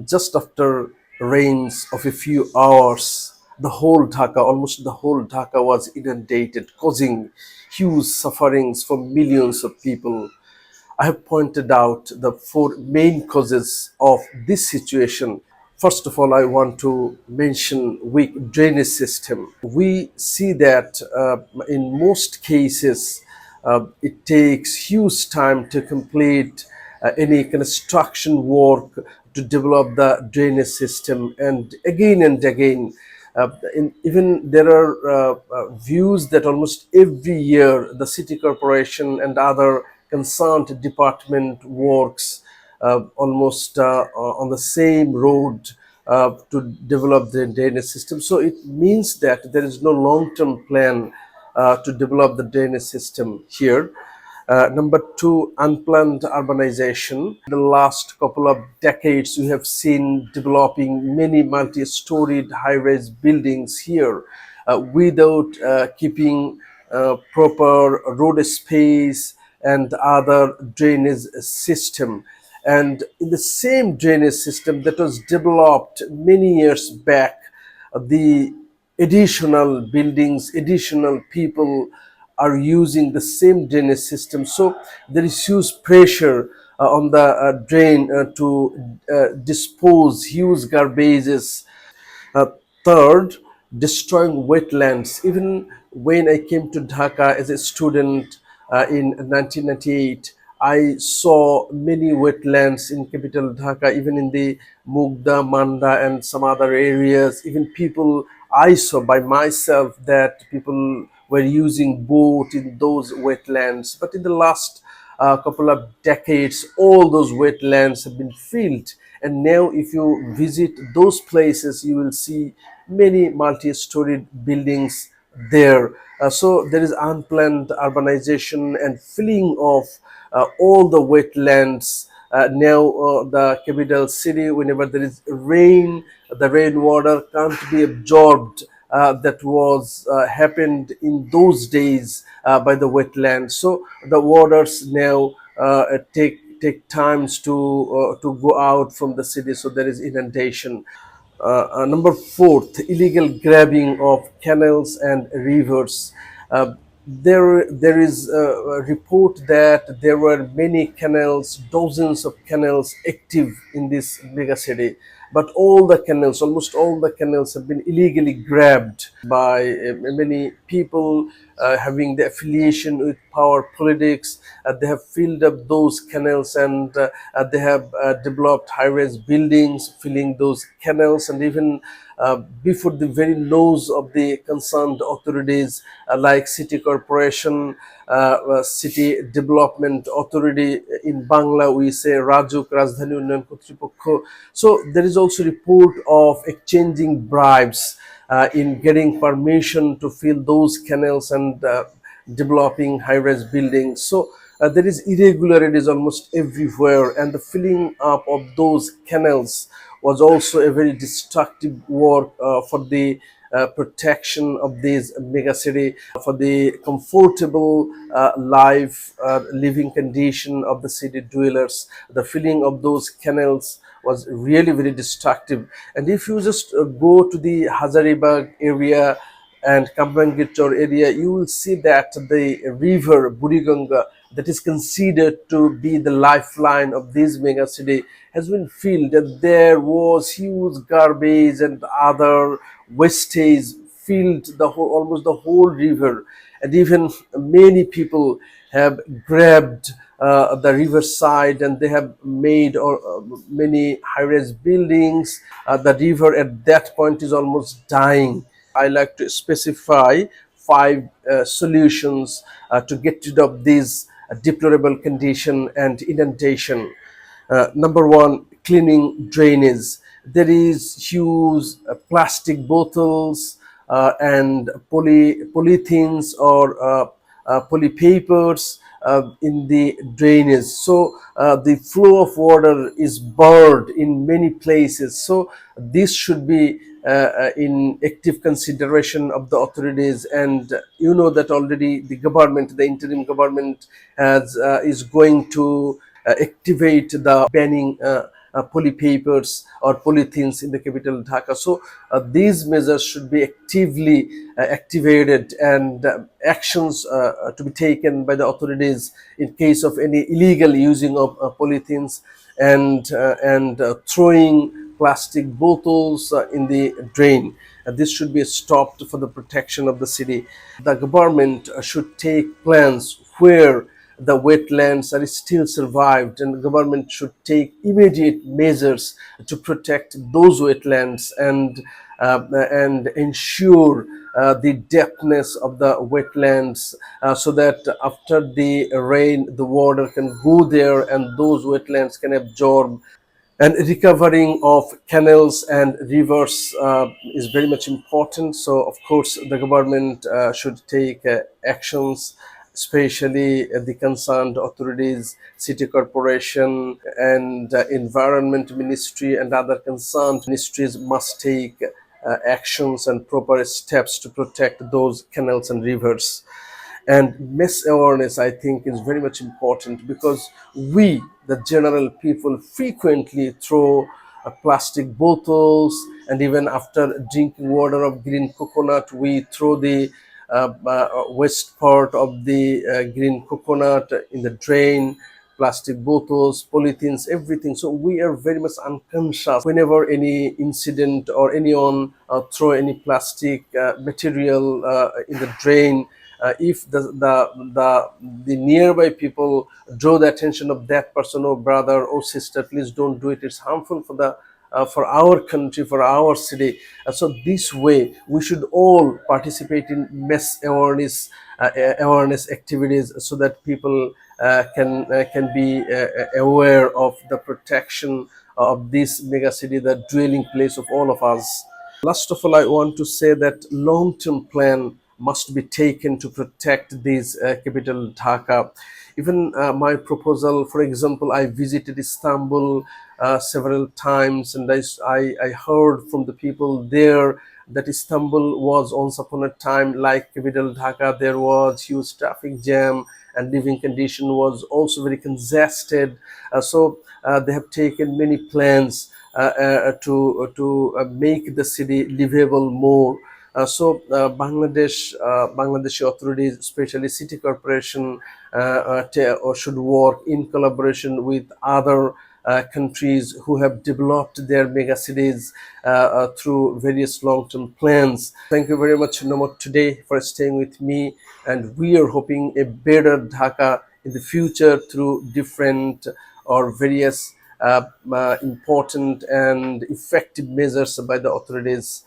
just after rains of a few hours, the whole Dhaka, almost the whole Dhaka was inundated, causing huge sufferings for millions of people. I have pointed out the four main causes of this situation. First of all, I want to mention weak drainage system. We see that in most cases, it takes huge time to complete any construction work to develop the drainage system, and again, even there are views that almost every year the city corporation and other concerned department works almost on the same road to develop the drainage system. So it means that there is no long-term plan to develop the drainage system here. Number two, unplanned urbanization. In the last couple of decades, we have seen developing many multi-storied high-rise buildings here without keeping proper road space and other drainage system. And in the same drainage system that was developed many years back, the additional buildings, additional people are using the same drainage system. So there is huge pressure on the drain to dispose huge garbages. uh, Third, destroying wetlands. Even when I came to Dhaka as a student in 1998, I saw many wetlands in capital Dhaka, even in the Mugda, Manda, and some other areas. Even people, I saw by myself that people were using boat in those wetlands. But in the last couple of decades, all those wetlands have been filled. And now, if you visit those places, you will see many multi-storied buildings there. So there is unplanned urbanization and filling of all the wetlands. Now, the capital city, whenever there is rain, the rainwater can't be absorbed. That was happened in those days by the wetlands. So the waters now take times to go out from the city. So there is inundation. Number fourth, illegal grabbing of canals and rivers. There is a report that there were many canals, dozens of canals active in this mega city, but all the canals, almost all the canals, have been illegally grabbed by many people having the affiliation with power politics. They have filled up those canals, and they have developed high-rise buildings filling those canals, and even before the very nose of the concerned authorities like city corporation, city development authority. In Bangla we say Rajuk, Rajdhani Unnayan Kortripokho. So there is also report of exchanging bribes in getting permission to fill those canals and developing high-rise buildings. So there is irregularities almost everywhere, and the filling up of those canals was also a very destructive work for the protection of this mega city, for the comfortable life, living condition of the city dwellers. The filling of those canals was really very destructive. And if you just go to the Hazaribagh area and Kambangichor area, you will see that the river Buriganga, that is considered to be the lifeline of this mega city, has been filled, and there was huge garbage and other wastage filled the whole, almost the whole river. And even many people have grabbed the riverside, and they have made many high-rise buildings. The river at that point is almost dying. I like to specify five solutions to get rid of this deplorable condition and inundation. Number one, cleaning drainage. There is huge plastic bottles and polythenes or polypapers in the drainage. So the flow of water is barred in many places. So this should be in active consideration of the authorities. And you know that already the government, the interim government, has is going to activate the banning polypapers or polythenes in the capital Dhaka. So these measures should be actively activated, and actions to be taken by the authorities in case of any illegal using of polythenes, and throwing plastic bottles in the drain. This should be stopped for the protection of the city. The government should take plans where the wetlands are still survived, and the government should take immediate measures to protect those wetlands, and ensure the depthness of the wetlands, so that after the rain the water can go there and those wetlands can absorb. And recovering of canals and rivers is very much important. So of course the government should take actions, especially the concerned authorities, city corporation and environment ministry and other concerned ministries must take actions and proper steps to protect those canals and rivers. And mass awareness, I think, is very much important, because we, the general people, frequently throw plastic bottles, and even after drinking water of green coconut we throw the waste part of the green coconut in the drain, plastic bottles, polythenes, everything. So we are very much unconscious whenever any incident or anyone throw any plastic material in the drain. If the nearby people draw the attention of that person, or brother or sister, please don't do it, it's harmful for our country, for our city. So this way we should all participate in mass awareness activities, so that people can be aware of the protection of this mega city, the dwelling place of all of us. Last of all, I want to say that long-term plan must be taken to protect this capital Dhaka. Even my proposal, for example, I visited Istanbul several times, and I heard from the people there that Istanbul was once upon a time like capital Dhaka. There was huge traffic jam, and living condition was also very congested. So they have taken many plans to make the city livable more. Bangladeshi authorities, especially city corporation, or should work in collaboration with other countries who have developed their mega cities through various long-term plans. Thank you very much, Nomot, today for staying with me, and we are hoping a better Dhaka in the future through different or various important and effective measures by the authorities.